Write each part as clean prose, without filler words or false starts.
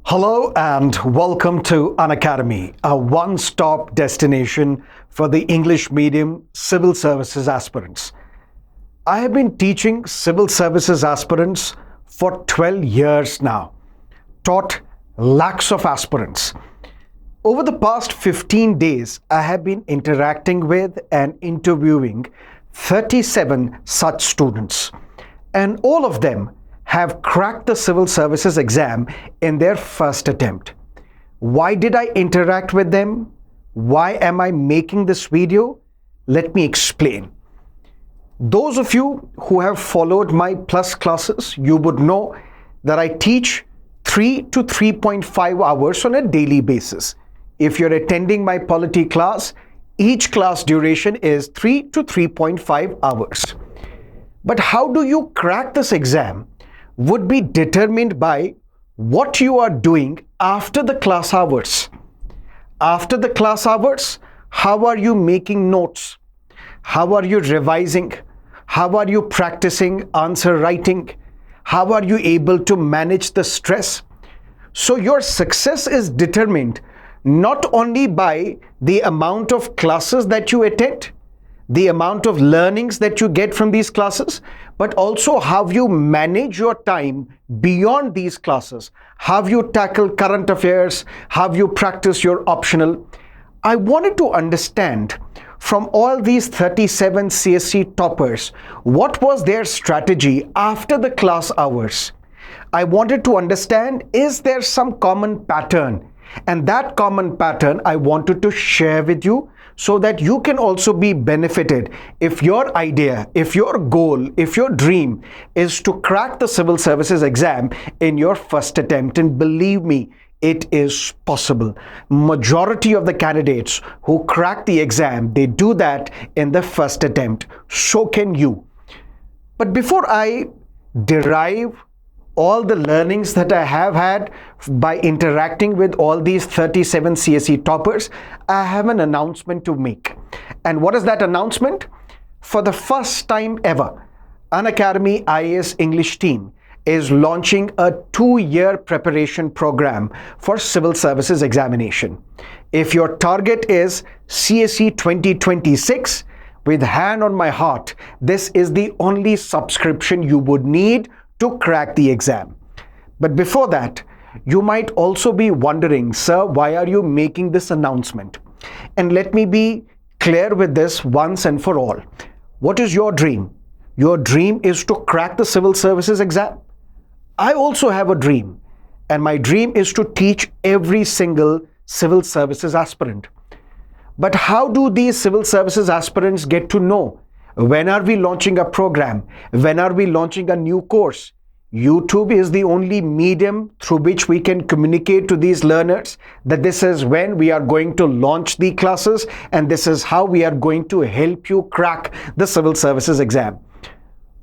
Hello and welcome to Unacademy, a one-stop destination for the English medium civil services aspirants. I have been teaching civil services aspirants for 12 years now, taught lakhs of aspirants. Over the past 15 days, I have been interacting with and interviewing 37 such students, and all of them have cracked the civil services exam in their first attempt. Why did I interact with them? Why am I making this video? Let me explain. Those of you who have followed my plus classes, you would know that I teach 3 to 3.5 hours on a daily basis. If you're attending my polity class, each class duration is 3 to 3.5 hours. But how do you crack this exam would be determined by what you are doing after the class hours. After the class hours, how are you making notes? How are you revising? How are you practicing answer writing? How are you able to manage the stress? So your success is determined not only by the amount of classes that you attend, the amount of learnings that you get from these classes, but also how you manage your time beyond these classes, how you tackle current affairs, how you practice your optional. I wanted to understand from all these 37 CSE toppers, what was their strategy after the class hours? I wanted to understand, is there some common pattern? And that common pattern I wanted to share with you so that you can also be benefited if your idea, if your goal, if your dream is to crack the civil services exam in your first attempt. And believe me, it is possible. Majority of the candidates who crack the exam, they do that in the first attempt. So can you. But before I derive all the learnings that I have had by interacting with all these 37 CSE toppers, I have an announcement to make. And what is that announcement? For the first time ever, Unacademy IAS English team is launching a 2-year preparation program for civil services examination. If your target is CSE 2026, with hand on my heart, this is the only subscription you would need to crack the exam. But before that, you might also be wondering, sir, why are you making this announcement? And let me be clear with this once and for all. What is your dream? Your dream is to crack the civil services exam. I also have a dream, and my dream is to teach every single civil services aspirant. But how do these civil services aspirants get to know? When are we launching a program? When are we launching a new course? YouTube is the only medium through which we can communicate to these learners that this is when we are going to launch the classes and this is how we are going to help you crack the civil services exam.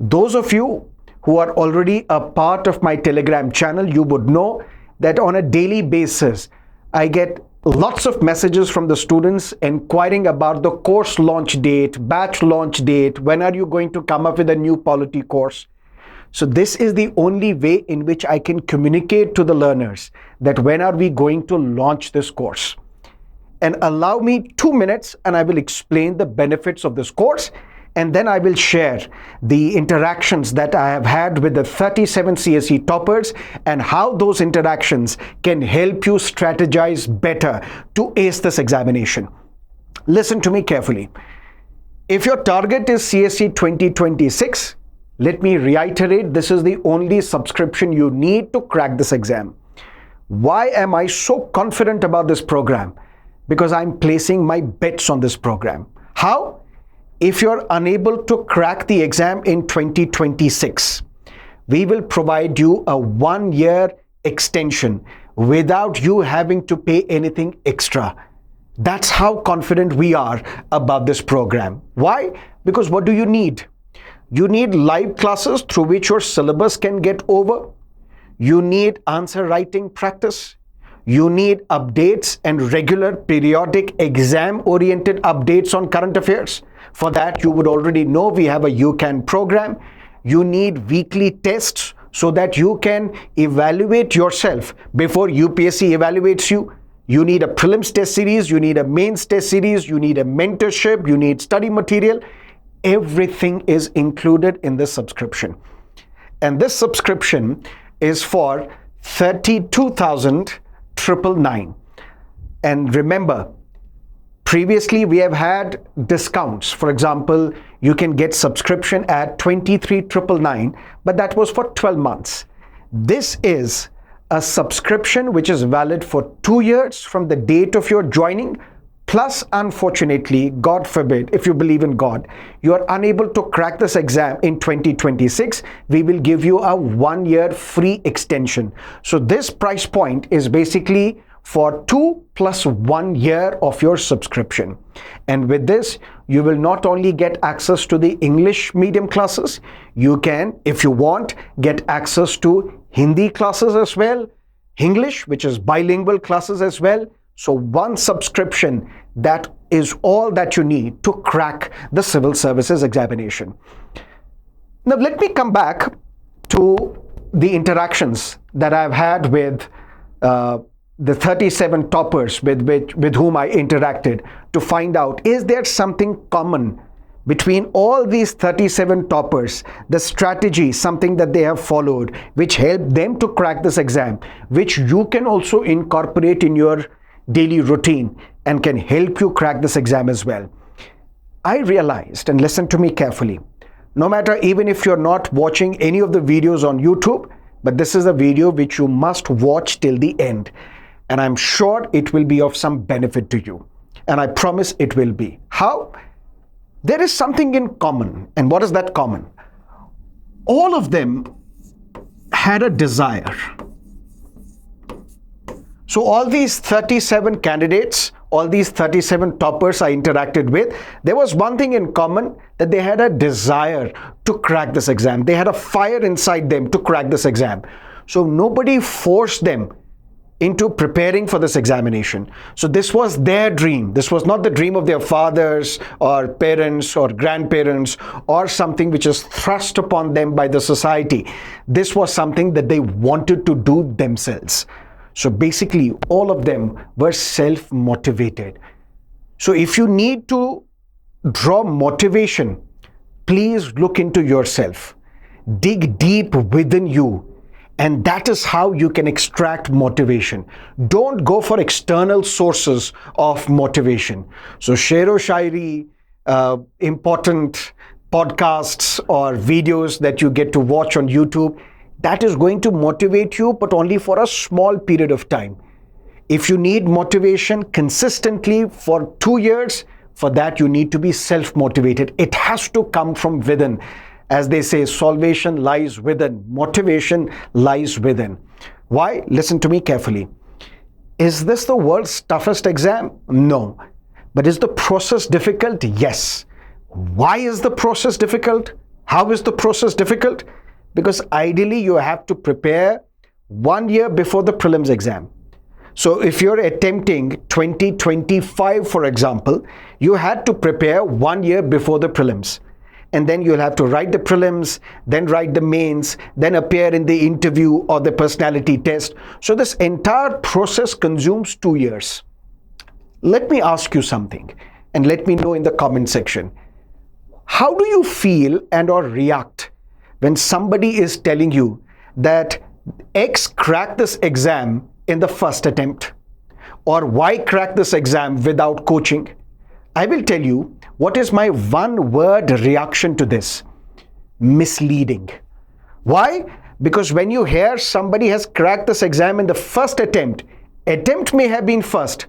Those of you who are already a part of my Telegram channel, you would know that on a daily basis, I get lots of messages from the students inquiring about the course launch date, batch launch date, when are you going to come up with a new polity course? So this is the only way in which I can communicate to the learners that when are we going to launch this course. And allow me 2 minutes and I will explain the benefits of this course, and then I will share the interactions that I have had with the 37 CSE toppers and how those interactions can help you strategize better to ace this examination. Listen to me carefully. If your target is CSE 2026, let me reiterate, this is the only subscription you need to crack this exam. Why am I so confident about this program? Because I'm placing my bets on this program. How? If you're unable to crack the exam in 2026, we will provide you a 1-year extension without you having to pay anything extra. That's how confident we are about this program. Why? Because what do you need? You need live classes through which your syllabus can get over. You need answer writing practice. You need updates and regular periodic exam-oriented updates on current affairs. For that, you would already know we have a UCAN program. You need weekly tests so that you can evaluate yourself before UPSC evaluates you. You need a prelims test series, you need a mains test series, you need a mentorship, you need study material. Everything is included in this subscription. And this subscription is for 32,999. And remember, previously we have had discounts. For example, you can get subscription at 23,999, but that was for 12 months. This is a subscription which is valid for 2 years from the date of your joining. Plus, unfortunately, God forbid, if you believe in God, you are unable to crack this exam in 2026, we will give you a 1-year free extension. So this price point is basically for 2 plus 1 year of your subscription. And with this, you will not only get access to the English medium classes, you can, if you want, get access to Hindi classes as well, English, which is bilingual classes as well. So one subscription, that is all that you need to crack the civil services examination. Now let me come back to the interactions that I've had with the 37 toppers with whom I interacted to find out, is there something common between all these 37 toppers, the strategy, something that they have followed, which helped them to crack this exam, which you can also incorporate in your daily routine and can help you crack this exam as well. I realized, and listen to me carefully, no matter even if you're not watching any of the videos on YouTube, but this is a video which you must watch till the end. And I'm sure it will be of some benefit to you. And I promise it will be. How? There is something in common. And what is that common? All of them had a desire. So all these 37 candidates, all these 37 toppers I interacted with, there was one thing in common, that they had a desire to crack this exam. They had a fire inside them to crack this exam. So nobody forced them into preparing for this examination. So this was their dream. This was not the dream of their fathers or parents or grandparents or something which is thrust upon them by the society. This was something that they wanted to do themselves. So basically, all of them were self-motivated. So if you need to draw motivation, please look into yourself. Dig deep within you. And that is how you can extract motivation. Don't go for external sources of motivation. So shero shairi, important podcasts or videos that you get to watch on YouTube, that is going to motivate you, but only for a small period of time. If you need motivation consistently for 2 years, for that you need to be self-motivated. It has to come from within. As they say, salvation lies within, motivation lies within. Why? Listen to me carefully. Is this the world's toughest exam? No. But is the process difficult? Yes. Why is the process difficult? How is the process difficult? Because ideally you have to prepare 1 year before the prelims exam. So if you're attempting 2025, for example, you had to prepare 1 year before the prelims. And then you'll have to write the prelims, then write the mains, then appear in the interview or the personality test. So this entire process consumes 2 years. Let me ask you something and let me know in the comment section. How do you feel and or react when somebody is telling you that X cracked this exam in the first attempt, or Y cracked this exam without coaching? I will tell you what is my one word reaction to this. Misleading. Why? Because when you hear somebody has cracked this exam in the first attempt may have been first,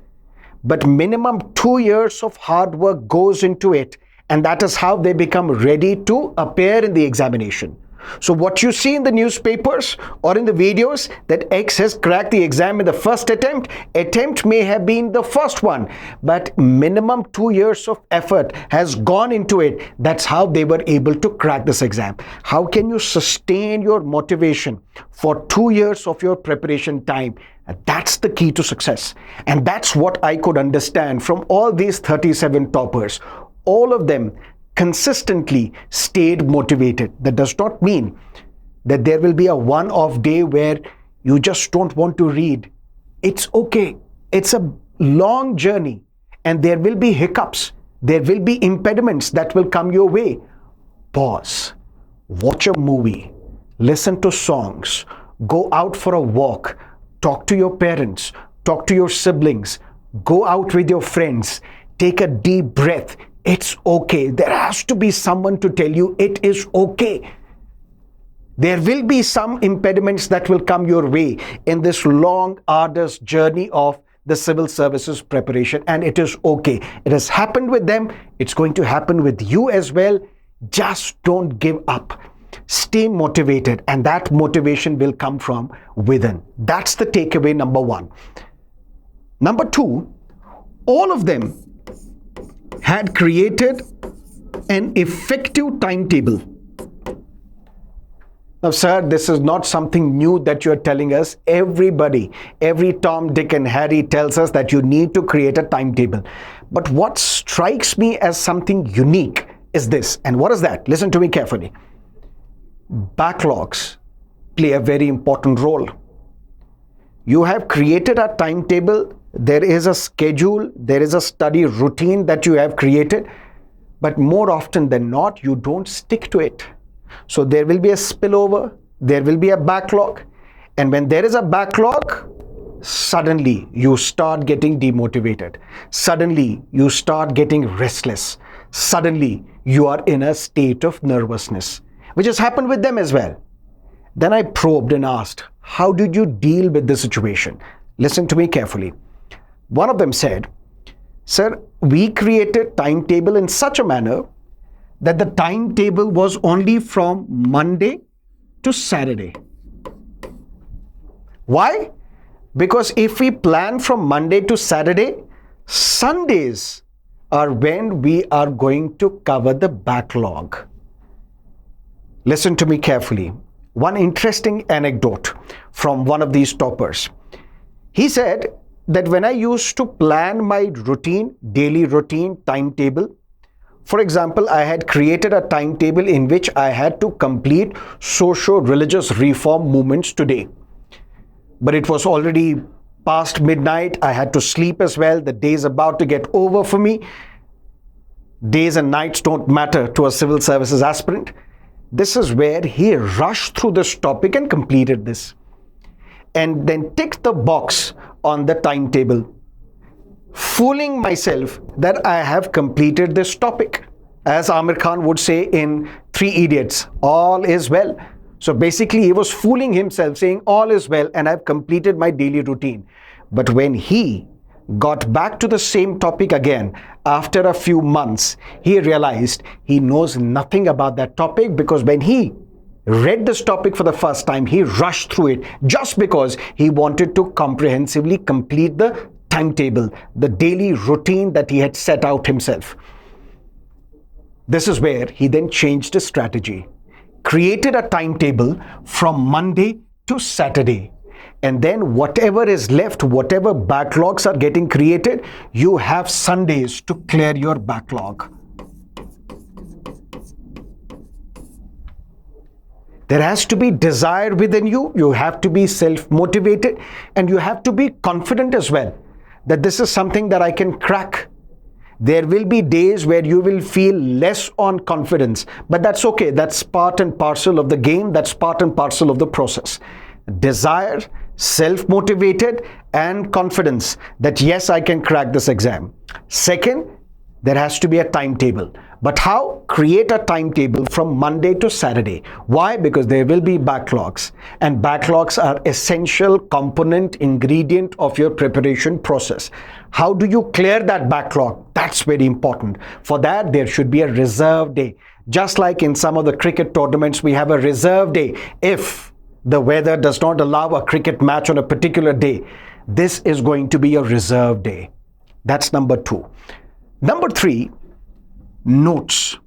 but minimum 2 years of hard work goes into it, and that is how they become ready to appear in the examination. So what you see in the newspapers or in the videos that X has cracked the exam in the first attempt may have been the first one, but minimum 2 years of effort has gone into it. That's how they were able to crack this exam. How can you sustain your motivation for 2 years of your preparation time? That's the key to success. And that's what I could understand from all these 37 toppers. All of them consistently stayed motivated. That does not mean that there will be a one-off day where you just don't want to read. It's okay. It's a long journey and there will be hiccups. There will be impediments that will come your way. Pause, watch a movie, listen to songs, go out for a walk, talk to your parents, talk to your siblings, go out with your friends, take a deep breath. It's okay. There has to be someone to tell you it is okay. There will be some impediments that will come your way in this long, arduous journey of the civil services preparation, and it is okay. It has happened with them. It's going to happen with you as well. Just don't give up. Stay motivated, and that motivation will come from within. That's the takeaway number one. Number two, all of them had created an effective timetable. Now, sir, this is not something new that you're telling us. Everybody, every Tom, Dick, and Harry tells us that you need to create a timetable. But what strikes me as something unique is this. And what is that? Listen to me carefully. Backlogs play a very important role. You have created a timetable. There is a schedule. There is a study routine that you have created. But more often than not, you don't stick to it. So there will be a spillover, there will be a backlog, and when there is a backlog, suddenly you start getting demotivated. Suddenly you start getting restless. Suddenly you are in a state of nervousness, which has happened with them as well. Then I probed and asked, how did you deal with the situation? Listen to me carefully. One of them said, sir, we created timetable in such a manner that the timetable was only from Monday to Saturday. Why? Because if we plan from Monday to Saturday, Sundays are when we are going to cover the backlog. Listen to me carefully. One interesting anecdote from one of these toppers. He said that when I used to plan my routine, daily routine, timetable, for example, I had created a timetable in which I had to complete socio-religious reform movements today. But it was already past midnight. I had to sleep as well. The day is about to get over for me. Days and nights don't matter to a civil services aspirant. This is where he rushed through this topic and completed this. And then ticked the box on the timetable, fooling myself that I have completed this topic. As Amir Khan would say in Three Idiots, all is well. So basically he was fooling himself saying all is well and I've completed my daily routine. But when he got back to the same topic again after a few months, he realized he knows nothing about that topic, because when he read this topic for the first time, he rushed through it just because he wanted to comprehensively complete the timetable, the daily routine that he had set out himself. This is where he then changed his strategy, created a timetable from Monday to Saturday. And then whatever is left, whatever backlogs are getting created, you have Sundays to clear your backlog. There has to be desire within you. You have to be self-motivated, and you have to be confident as well that this is something that I can crack. There will be days where you will feel less on confidence, but that's okay. That's part and parcel of the game. That's part and parcel of the process. Desire, self-motivated, and confidence that yes, I can crack this exam. Second, there has to be a timetable. But how? Create a timetable from Monday to Saturday. Why? Because there will be backlogs, and backlogs are essential component, ingredient of your preparation process. How do you clear that backlog? That's very important. For that, there should be a reserve day. Just like in some of the cricket tournaments, we have a reserve day. If the weather does not allow a cricket match on a particular day, this is going to be a reserve day. That's number two. Number three, notes.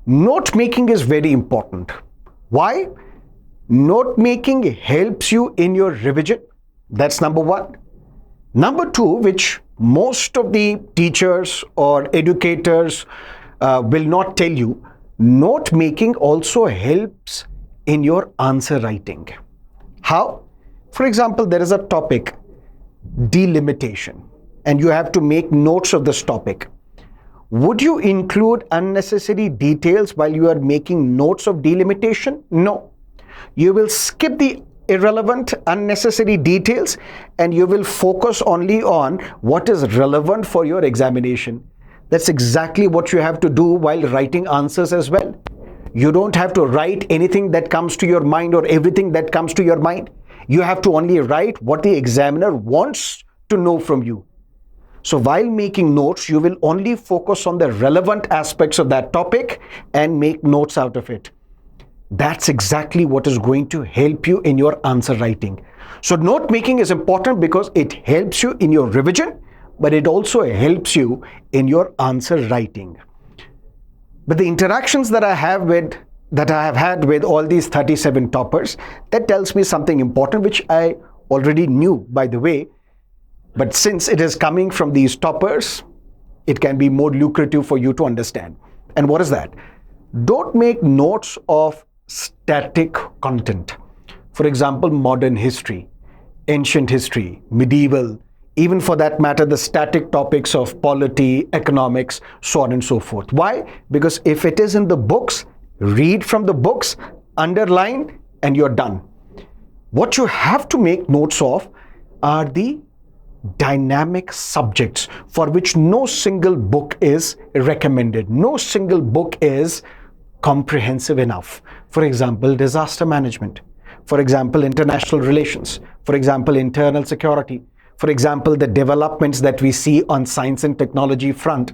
Note making is very important. Why? Note making helps you in your revision. That's number one. Number two, which most of the teachers or educators will not tell you, note making also helps in your answer writing. How? For example, there is a topic, delimitation, and you have to make notes of this topic. Would you include unnecessary details while you are making notes of delimitation? No. You will skip the irrelevant, unnecessary details and you will focus only on what is relevant for your examination. That's exactly what you have to do while writing answers as well. You don't have to write anything that comes to your mind or everything that comes to your mind. You have to only write what the examiner wants to know from you. So while making notes, you will only focus on the relevant aspects of that topic and make notes out of it. That's exactly what is going to help you in your answer writing. So note making is important because it helps you in your revision, but it also helps you in your answer writing. But the interactions that I have had with all these 37 toppers, that tells me something important, which I already knew, by the way. But since it is coming from these toppers, it can be more lucrative for you to understand. And what is that? Don't make notes of static content. For example, modern history, ancient history, medieval, even for that matter, the static topics of polity, economics, so on and so forth. Why? Because if it is in the books, read from the books, underline, and you're done. What you have to make notes of are the dynamic subjects for which no single book is recommended. No single book is comprehensive enough. For example, disaster management. For example, international relations. For example, internal security. For example, the developments that we see on science and technology front.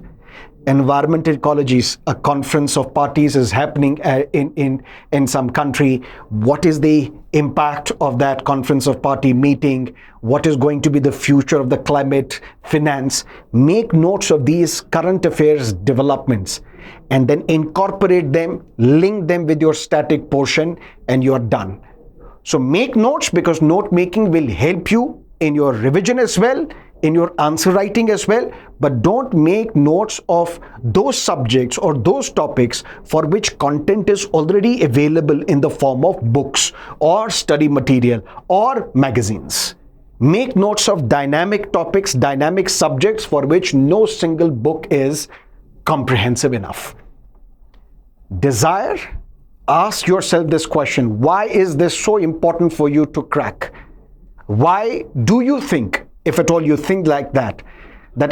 Environment ecologies, a conference of parties is happening in some country. What is the impact of that conference of party meeting? What is going to be the future of the climate, finance? Make notes of these current affairs developments and then incorporate them, link them with your static portion, and you're done. So make notes, because note making will help you in your revision as well, in your answer writing as well, but don't make notes of those subjects or those topics for which content is already available in the form of books or study material or magazines. Make notes of dynamic topics, dynamic subjects for which no single book is comprehensive enough. Desire, ask yourself this question: why is this so important for you to crack? Why do you think, if at all you think like that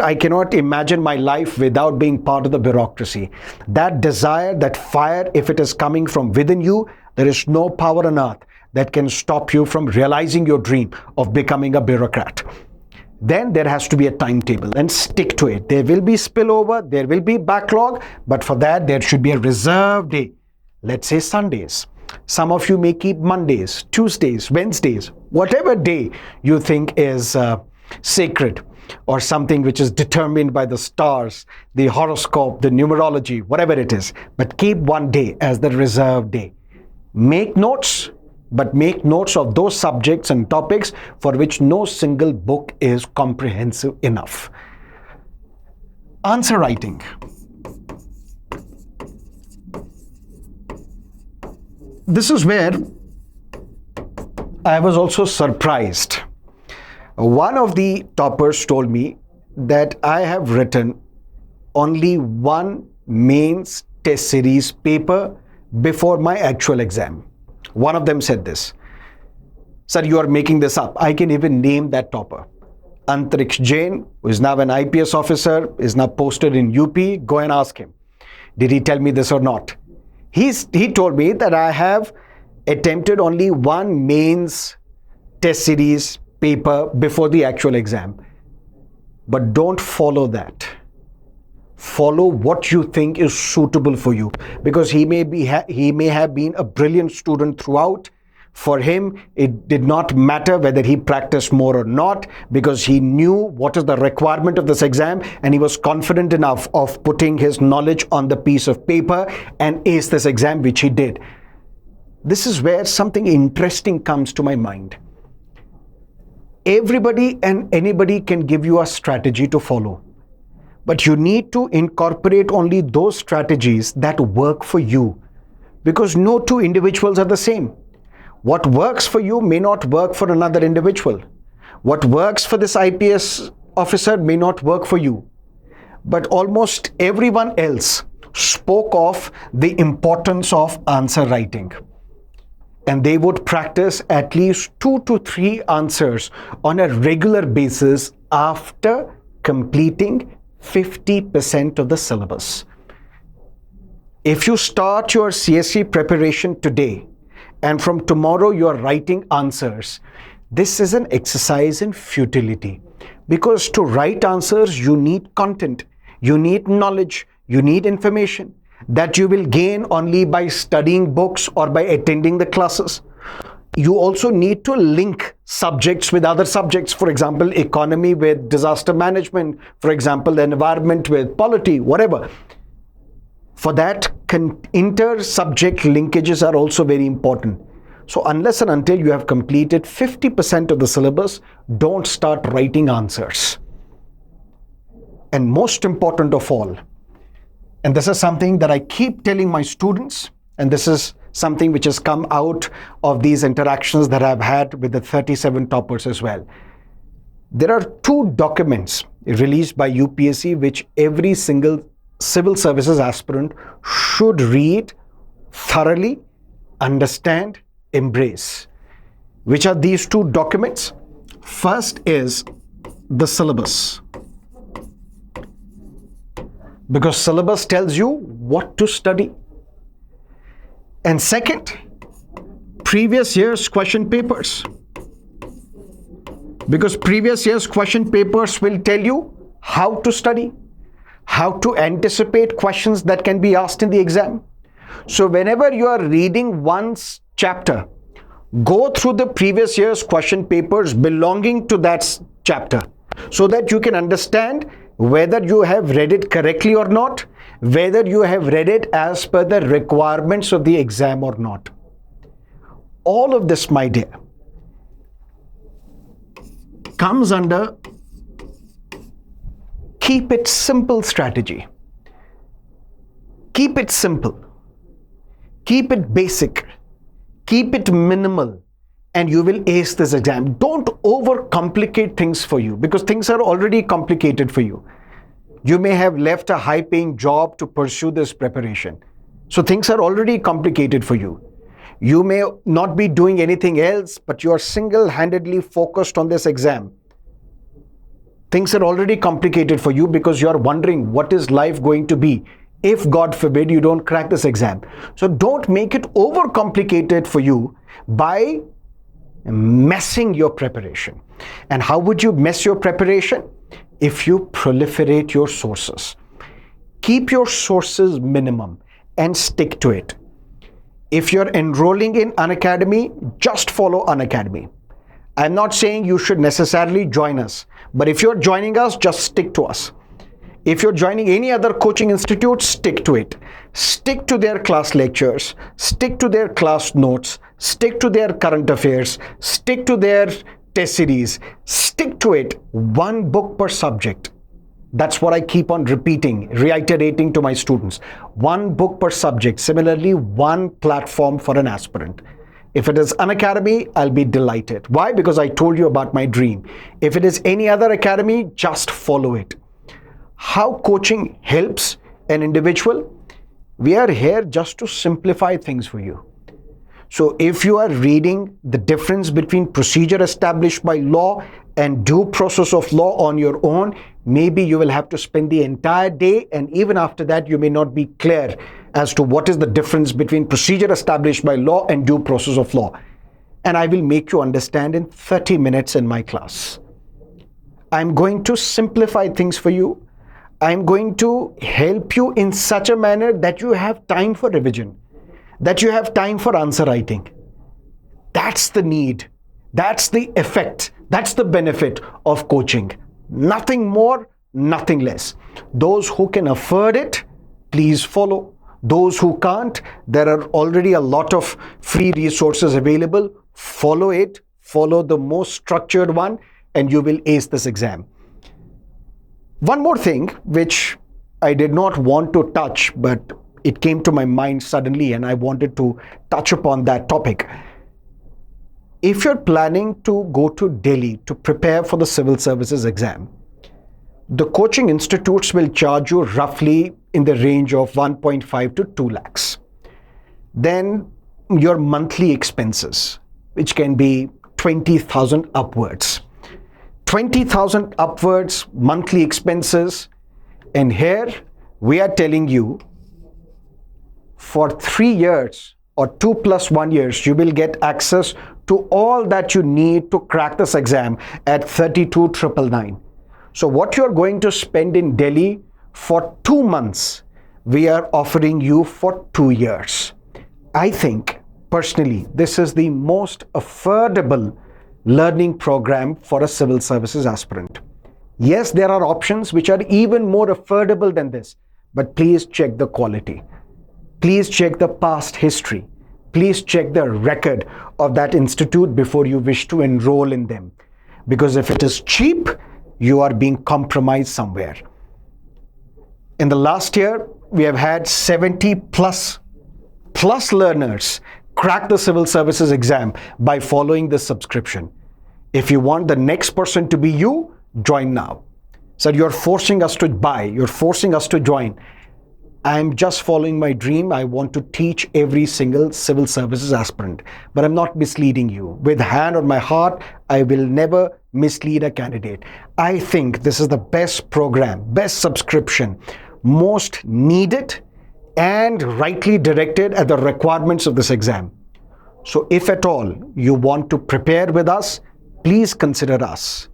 I cannot imagine my life without being part of the bureaucracy? That desire, that fire, if it is coming from within you, there is no power on earth that can stop you from realizing your dream of becoming a bureaucrat. Then there has to be a timetable, and stick to it. There will be spillover, there will be backlog, but for that there should be a reserved day. Let's say Sundays. Some of you may keep Mondays, Tuesdays, Wednesdays, whatever day you think is sacred, or something which is determined by the stars, the horoscope, the numerology, whatever it is. But keep one day as the reserved day. Make notes, but make notes of those subjects and topics for which no single book is comprehensive enough. Answer writing. This is where I was also surprised. One of the toppers told me that I have written only one mains test series paper before my actual exam. One of them said this: "Sir, you are making this up." I can even name that topper. Antariksh Jain, who is now an IPS officer, is now posted in UP. Go and ask him. Did he tell me this or not? He told me that I have attempted only one mains test series paper before the actual exam. But don't follow that. Follow what you think is suitable for you, because he may have been a brilliant student throughout. For him, it did not matter whether he practiced more or not, because he knew what is the requirement of this exam, and he was confident enough of putting his knowledge on the piece of paper and ace this exam, which he did. This is where something interesting comes to my mind. Everybody and anybody can give you a strategy to follow. But you need to incorporate only those strategies that work for you, because no two individuals are the same. What works for you may not work for another individual. What works for this IPS officer may not work for you. But almost everyone else spoke of the importance of answer writing. And they would practice at least 2 to 3 answers on a regular basis after completing 50% of the syllabus. If you start your CSE preparation today and from tomorrow you're writing answers, this is an exercise in futility, because to write answers you need content, you need knowledge, you need information that you will gain only by studying books or by attending the classes. You also need to link subjects with other subjects, for example, economy with disaster management, for example, the environment with polity, whatever. For that, inter-subject linkages are also very important. So unless and until you have completed 50% of the syllabus, don't start writing answers. And most important of all, and this is something that I keep telling my students, and this is something which has come out of these interactions that I've had with the 37 toppers as well. There are 2 documents released by UPSC which every single civil services aspirant should read thoroughly, understand, embrace. Which are these 2 documents? First is the syllabus, because syllabus tells you what to study. And second, previous year's question papers, because previous year's question papers will tell you how to study, how to anticipate questions that can be asked in the exam. So whenever you are reading one chapter, go through the previous year's question papers belonging to that chapter, so that you can understand whether you have read it correctly or not, whether you have read it as per the requirements of the exam or not. All of this, my dear, comes under keep it simple strategy. Keep it simple. Keep it basic. Keep it minimal, and you will ace this exam. Don't overcomplicate things for you, because things are already complicated for you. You may have left a high-paying job to pursue this preparation. So things are already complicated for you. You may not be doing anything else, but you are single-handedly focused on this exam. Things are already complicated for you because you are wondering what is life going to be if, God forbid, you don't crack this exam. So don't make it overcomplicated for you by messing your preparation. And how would you mess your preparation? If you proliferate your sources. Keep your sources minimum and stick to it. If you're enrolling in Unacademy, just follow Unacademy. I'm not saying you should necessarily join us, but if you're joining us, just stick to us. If you're joining any other coaching institute, stick to it. Stick to their class lectures, stick to their class notes, stick to their current affairs, stick to their test series, stick to it. 1 book per subject. That's what I keep on reiterating to my students. 1 book per subject. Similarly, 1 platform for an aspirant. If it is Unacademy, I'll be delighted. Why? Because I told you about my dream. If it is any other academy, just follow it. How coaching helps an individual? We are here just to simplify things for you. So if you are reading the difference between procedure established by law and due process of law on your own, maybe you will have to spend the entire day, and even after that you may not be clear as to what is the difference between procedure established by law and due process of law. And I will make you understand in 30 minutes in my class. I'm going to simplify things for you. I'm going to help you in such a manner that you have time for revision, that you have time for answer writing. That's the need. That's the effect. That's the benefit of coaching. Nothing more, nothing less. Those who can afford it, please follow. Those who can't, there are already a lot of free resources available. Follow it. Follow the most structured one, and you will ace this exam. One more thing which I did not want to touch, but it came to my mind suddenly and I wanted to touch upon that topic. If you're planning to go to Delhi to prepare for the civil services exam, the coaching institutes will charge you roughly in the range of 1.5 to 2 lakhs. Then your monthly expenses, which can be 20,000 upwards. 20,000 upwards monthly expenses. And here we are telling you for 3 years or 2 plus 1 years, you will get access to all that you need to crack this exam at 32,999. So what you're going to spend in Delhi for 2 months, we are offering you for 2 years. I think personally, this is the most affordable learning program for a civil services aspirant. Yes, there are options which are even more affordable than this, but please check the quality. Please check the past history. Please check the record of that institute before you wish to enroll in them. Because if it is cheap, you are being compromised somewhere. In the last year, we have had 70 plus learners crack the civil services exam by following this subscription. If you want the next person to be you, join now. So you're forcing us to buy, you're forcing us to join. I'm just following my dream. I want to teach every single civil services aspirant, but I'm not misleading you. With hand on my heart, I will never mislead a candidate. I think this is the best program, best subscription, most needed and rightly directed at the requirements of this exam. So if at all you want to prepare with us, please consider us.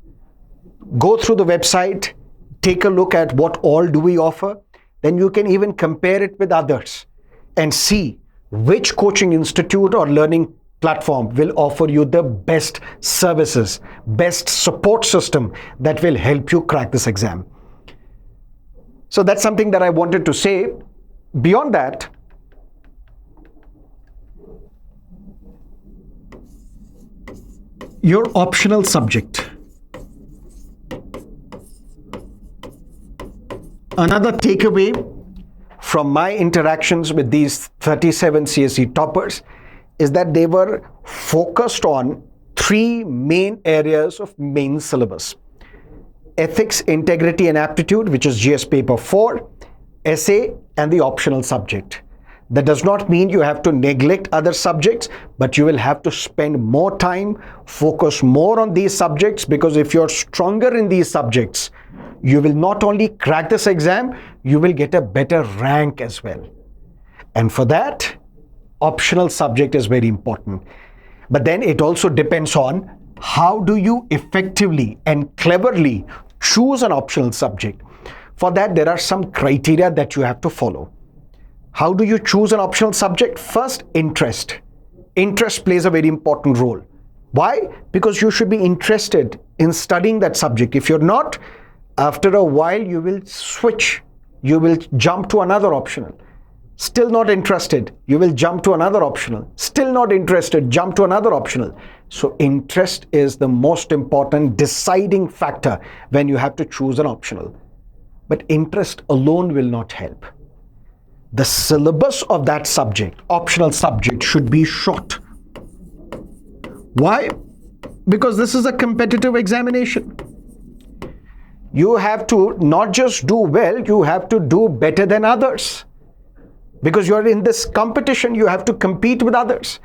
Go through the website, take a look at what all do we offer. Then you can even compare it with others and see which coaching institute or learning platform will offer you the best services, best support system that will help you crack this exam. So that's something that I wanted to say. Beyond that, your optional subject. Another takeaway from my interactions with these 37 CSE toppers is that they were focused on 3 main areas of main syllabus. Ethics, integrity and aptitude, which is GS paper 4, essay and the optional subject. That does not mean you have to neglect other subjects, but you will have to spend more time, focus more on these subjects, because if you're stronger in these subjects, you will not only crack this exam, you will get a better rank as well. And for that, optional subject is very important. But then it also depends on how do you effectively and cleverly choose an optional subject. For that, there are some criteria that you have to follow. How do you choose an optional subject? First, interest. Interest plays a very important role. Why? Because you should be interested in studying that subject. If you're not, after a while you will switch. You will jump to another optional. Still not interested, you will jump to another optional. Still not interested, jump to another optional. So interest is the most important deciding factor when you have to choose an optional. But interest alone will not help. The syllabus of that subject, optional subject, should be short. Why? Because this is a competitive examination. You have to not just do well, you have to do better than others. Because you are in this competition, you have to compete with others.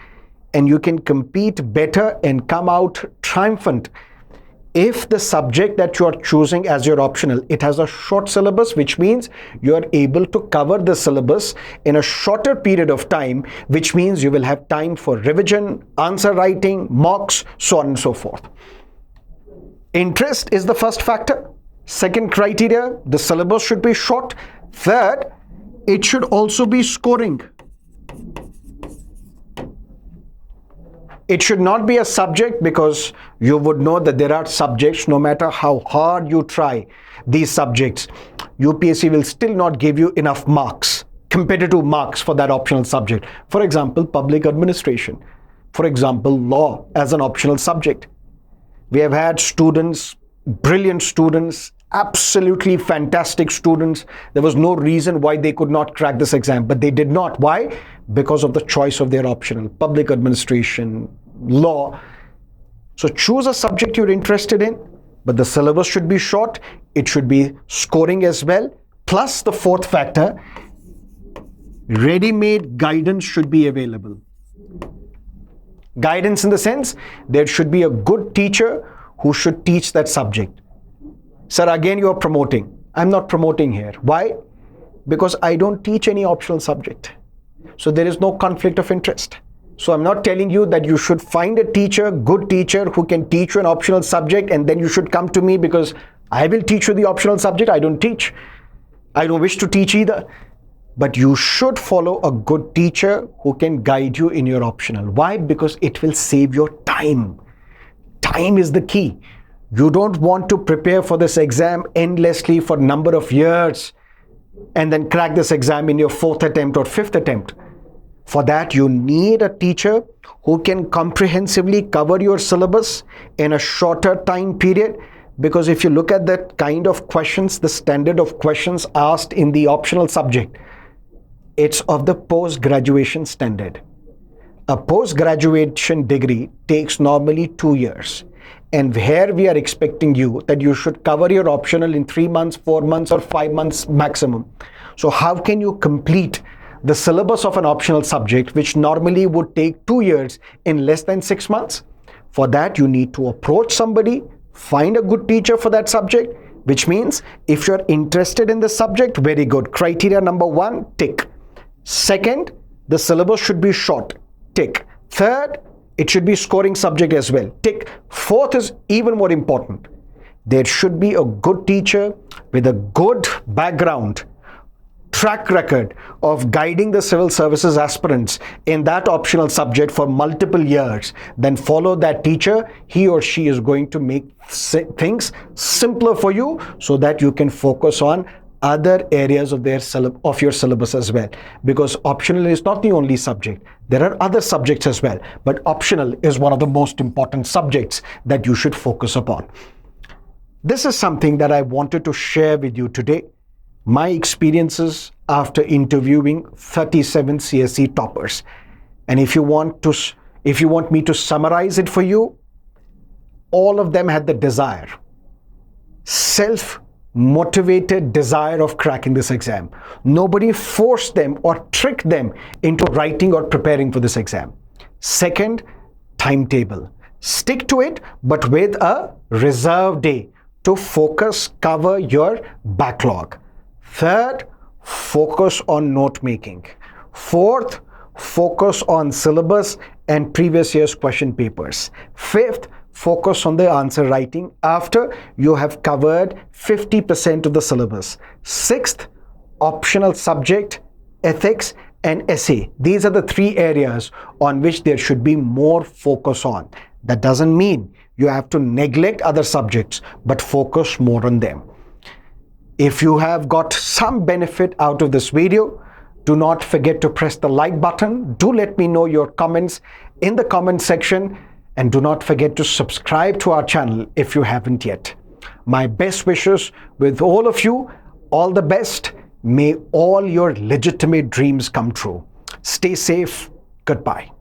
And you can compete better and come out triumphant if the subject that you are choosing as your optional, it has a short syllabus, which means you are able to cover the syllabus in a shorter period of time, which means you will have time for revision, answer writing, mocks, so on and so forth. Interest is the first factor. Second criteria, the syllabus should be short. Third, it should also be scoring. It should not be a subject, because you would know that there are subjects, no matter how hard you try these subjects, UPSC will still not give you enough marks, competitive marks for that optional subject. For example, public administration. For example, law as an optional subject. We have had students, brilliant students, absolutely fantastic students. There was no reason why they could not crack this exam, but they did not. Why? Because of the choice of their optional, public administration, law. So choose a subject you're interested in, but the syllabus should be short. It should be scoring as well. Plus the fourth factor, ready-made guidance should be available. Guidance in the sense, there should be a good teacher who should teach that subject. Sir, again you are promoting. I'm not promoting here. Why? Because I don't teach any optional subject. So there is no conflict of interest. So I'm not telling you that you should find a teacher, good teacher who can teach you an optional subject and then you should come to me because I will teach you the optional subject. I don't teach. I don't wish to teach either. But you should follow a good teacher who can guide you in your optional. Why? Because it will save your time. Time is the key. You don't want to prepare for this exam endlessly for a number of years and then crack this exam in your fourth attempt or fifth attempt. For that, you need a teacher who can comprehensively cover your syllabus in a shorter time period. Because if you look at that kind of questions, the standard of questions asked in the optional subject, it's of the post-graduation standard. A post-graduation degree takes normally 2 years. And here we are expecting you that you should cover your optional in 3 months, 4 months, or 5 months maximum. So how can you complete the syllabus of an optional subject, which normally would take 2 years, in less than 6 months? For that, you need to approach somebody, find a good teacher for that subject, which means if you're interested in the subject, very good. Criteria number 1, tick. Second, the syllabus should be short, tick. Third, it should be scoring subject as well, tick. Fourth is even more important. There should be a good teacher with a good background, track record of guiding the civil services aspirants in that optional subject for multiple years. Then follow that teacher. He or she is going to make things simpler for you so that you can focus on other areas of your syllabus as well. Because optional is not the only subject. There are other subjects as well, but optional is one of the most important subjects that you should focus upon. This is something that I wanted to share with you today. My experiences after interviewing 37 CSE toppers. And if you want me to summarize it for you, all of them had the desire, self-motivated desire of cracking this exam. Nobody forced them or tricked them into writing or preparing for this exam. Second, timetable. Stick to it, but with a reserve day to focus, cover your backlog. Third, focus on note making. Fourth, focus on syllabus and previous year's question papers. Fifth, focus on the answer writing after you have covered 50% of the syllabus. Sixth, optional subject, ethics and essay. These are the 3 areas on which there should be more focus on. That doesn't mean you have to neglect other subjects, but focus more on them. If you have got some benefit out of this video, do not forget to press the like button. Do let me know your comments in the comment section, and do not forget to subscribe to our channel if you haven't yet. My best wishes with all of you. All the best. May all your legitimate dreams come true. Stay safe. Goodbye.